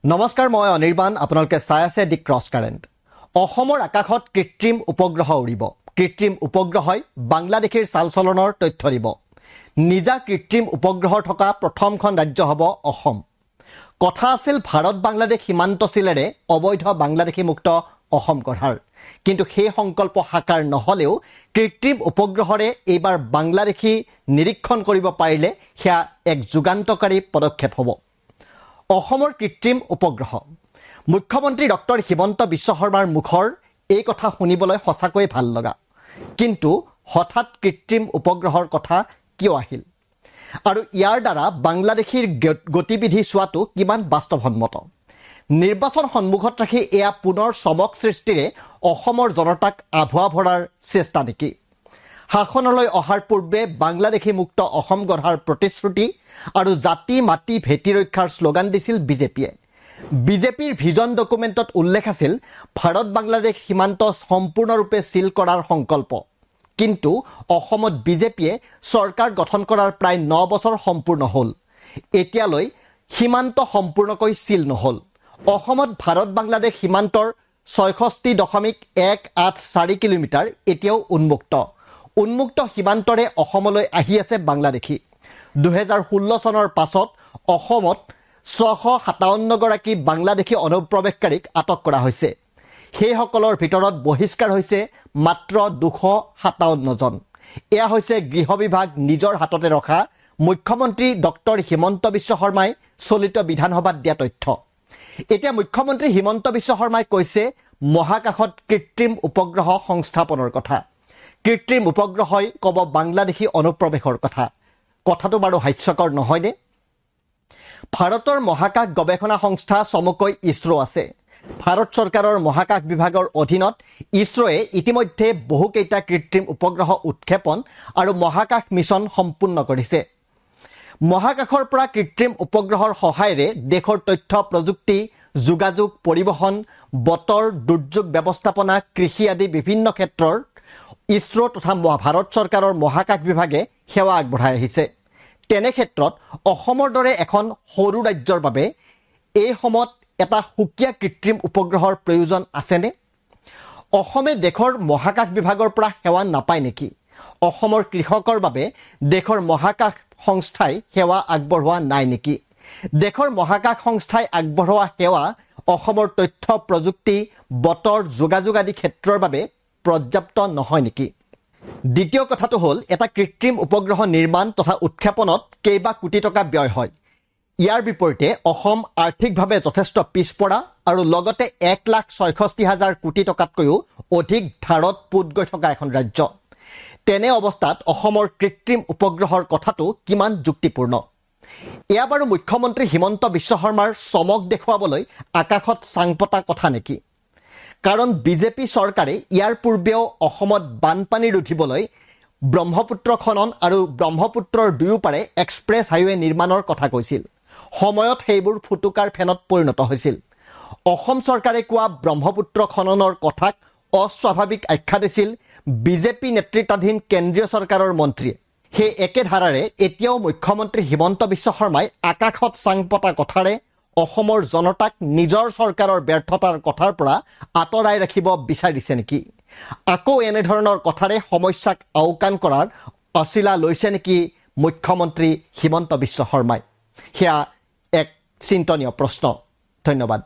নমস্কাৰ, মই অনিৰ্বাণ। আপোনালোকে চাই আছে দি ক্ৰছ কাৰেণ্ট। অসমৰ আকাশত কৃত্ৰিম উপগ্ৰহ উৰিব। কৃত্ৰিম উপগ্ৰহই বাংলাদেশীৰ চালচলনৰ তথ্য দিব। নিজা কৃত্ৰিম উপগ্ৰহৰ থকা প্ৰথমখন ৰাজ্য হ'ব অসম। কথা আছিল ভাৰত বাংলাদেশ সীমান্ত চিলেৰে অবৈধ বাংলাদেশী মুক্ত অসম গঢ়াৰ। কিন্তু সেই সংকল্প সাকাৰ নহ'লেও কৃত্ৰিম উপগ্ৰহৰে এইবাৰ বাংলাদেশী নিৰীক্ষণ কৰিব পাৰিলে সেয়া এক যুগান্তকাৰী পদক্ষেপ হ'ব। অসমৰ কৃত্ৰিম উপগ্ৰহ। মুখ্যমন্ত্ৰী ডক্টৰ হিমন্ত বিশ্ব শৰ্মাৰ মুখৰ এই কথা শুনিবলৈ সঁচাকৈয়ে ভাল লগা। কিন্তু হঠাৎ কৃত্ৰিম উপগ্ৰহৰ কথা কিয় আহিল আৰু ইয়াৰ দ্বাৰা বাংলাদেশীৰ গতিবিধি চোৱাটো কিমান বাস্তৱসন্মত? নিৰ্বাচন সন্মুখত ৰাখি এয়া পুনৰ চমক সৃষ্টিৰে অসমৰ জনতাক আভুৱা ভৰাৰ চেষ্টা নেকি? শাসনলৈ অহাৰ পূৰ্বে বাংলাদেশী মুক্ত অসম গঢ়াৰ প্ৰতিশ্ৰুতি আৰু জাতি মাটি ভেটি ৰক্ষাৰ শ্লোগান দিছিল বিজেপিয়ে। বিজেপিৰ ভিজন ডকুমেণ্টত উল্লেখ আছিল ভাৰত বাংলাদেশ সীমান্ত সম্পূৰ্ণৰূপে চিল কৰাৰ সংকল্প। কিন্তু অসমত বিজেপিয়ে চৰকাৰ গঠন কৰাৰ প্ৰায় 9 বছৰ সম্পূৰ্ণ হ'ল। এতিয়ালৈ সীমান্ত সম্পূৰ্ণকৈ চিল নহ'ল। অসমত ভাৰত বাংলাদেশ সীমান্তৰ 66.184 কিলোমিটাৰ এতিয়াও উন্মুক্ত সীমান্তৰে অসমলৈ আহি আছে বাংলাদেশী। 2016 চনৰ পাছত অসমত 657 গৰাকী বাংলাদেশী অনুপ্ৰৱেশকাৰীক আটক কৰা হৈছে। সেইসকলৰ ভিতৰত বহিষ্কাৰ হৈছে মাত্ৰ 257 জন। এয়া হৈছে গৃহ বিভাগ নিজৰ হাততে ৰখা মুখ্যমন্ত্ৰী ডক্টৰ হিমন্ত বিশ্ব শৰ্মাই চলিত বিধানসভাত দিয়া তথ্য। এতিয়া মুখ্যমন্ত্ৰী হিমন্ত বিশ্ব শৰ্মাই কৈছে মহাকাশত কৃত্ৰিম উপগ্ৰহ সংস্থাপনৰ কথা। কৃত্ৰিম উপগ্ৰহই ক'ব বাংলাদেশী অনুপ্ৰৱেশৰ কথা। কথাটো বাৰু হাস্যকৰ নহয়নে? ভাৰতৰ মহাকাশ গৱেষণা সংস্থা চমুকৈ ইছৰো আছে। ভাৰত চৰকাৰৰ মহাকাশ বিভাগৰ অধীনত ইছৰোৱে ইতিমধ্যে বহুকেইটা কৃত্ৰিম উপগ্ৰহ উৎক্ষেপণ আৰু মহাকাশ মিছন সম্পূৰ্ণ কৰিছে। মহাকাশৰ পৰা কৃত্ৰিম উপগ্ৰহৰ সহায়েৰে দেশৰ তথ্য প্ৰযুক্তি, যোগাযোগ, পৰিবহণ, বতৰ, দুৰ্যোগ ব্যৱস্থাপনা, কৃষি আদি বিভিন্ন ক্ষেত্ৰৰ ইছৰো তথা ভাৰত চৰকাৰৰ মহাকাশ বিভাগে সেৱা আগবঢ়াই আহিছে। তেনে ক্ষেত্ৰত অসমৰ দৰে এখন সৰু ৰাজ্যৰ বাবে এই সময়ত এটা সুকীয়া কৃত্ৰিম উপগ্ৰহৰ প্ৰয়োজন আছেনে? অসমে দেশৰ মহাকাশ বিভাগৰ পৰা সেৱা নাপায় নেকি? অসমৰ কৃষকৰ বাবে দেশৰ মহাকাশ সংস্থাই সেৱা আগবঢ়োৱা নাই নেকি? দেশৰ মহাকাশ সংস্থাই আগবঢ়োৱা সেৱা অসমৰ তথ্য প্ৰযুক্তি, বতৰ, যোগাযোগ আদি ক্ষেত্ৰৰ বাবে পৰ্যাপ্ত নহয় নেকি? দ্বিতীয় কথাটো হ'ল এটা কৃত্ৰিম উপগ্ৰহ নিৰ্মাণ তথা উৎক্ষেপণত কেইবা কোটি টকা ব্যয় হয়। ইয়াৰ বিপৰীতে অসম আৰ্থিকভাৱে যথেষ্ট পিছপৰা আৰু লগতে 1,66,000 কোটি টকাতকৈও অধিক ধাৰত পোত গৈ থকা এখন ৰাজ্য। তেনে অৱস্থাত অসমৰ কৃত্ৰিম উপগ্ৰহৰ কথাটো কিমান যুক্তিপূৰ্ণ? এয়া বাৰু মুখ্যমন্ত্ৰী হিমন্ত বিশ্ব শৰ্মাৰ চমক দেখুৱাবলৈ আকাশত চাং পতা কথা নেকি? কাৰণ বিজেপি চৰকাৰে ইয়াৰ পূৰ্বেও অসমত বানপানী ৰোধিবলৈ ব্ৰহ্মপুত্ৰ খনন আৰু ব্ৰহ্মপুত্ৰৰ দুয়োপাৰে এক্সপ্ৰেছ হাইৱে নিৰ্মাণৰ কথা কৈছিল। সময়ত সেইবোৰ ফুটুকাৰ ফেনত পৰিণত হৈছিল। অসম চৰকাৰে কোৱা ব্ৰহ্মপুত্ৰ খননৰ কথাক অস্বাভাৱিক আখ্যা দিছিল বিজেপি নেতৃত্বাধীন কেন্দ্ৰীয় চৰকাৰৰ মন্ত্ৰীয়ে। সেই একে ধাৰাৰে এতিয়াও মুখ্যমন্ত্ৰী হিমন্ত বিশ্ব শৰ্মাই আকাশত চাং পতা কথাৰে অসমৰ জনতাক নিজৰ চৰকাৰৰ ব্যৰ্থতাৰ কথাৰ পৰা আঁতৰাই ৰাখিব বিচাৰিছে নেকি? আকৌ এনেধৰণৰ কথাৰে সমস্যাক আওকাণ কৰাৰ অছিলা লৈছে নেকি মুখ্যমন্ত্ৰী হিমন্ত বিশ্ব শৰ্মাই? সেয়া এক চিন্তনীয় প্ৰশ্ন। ধন্যবাদ।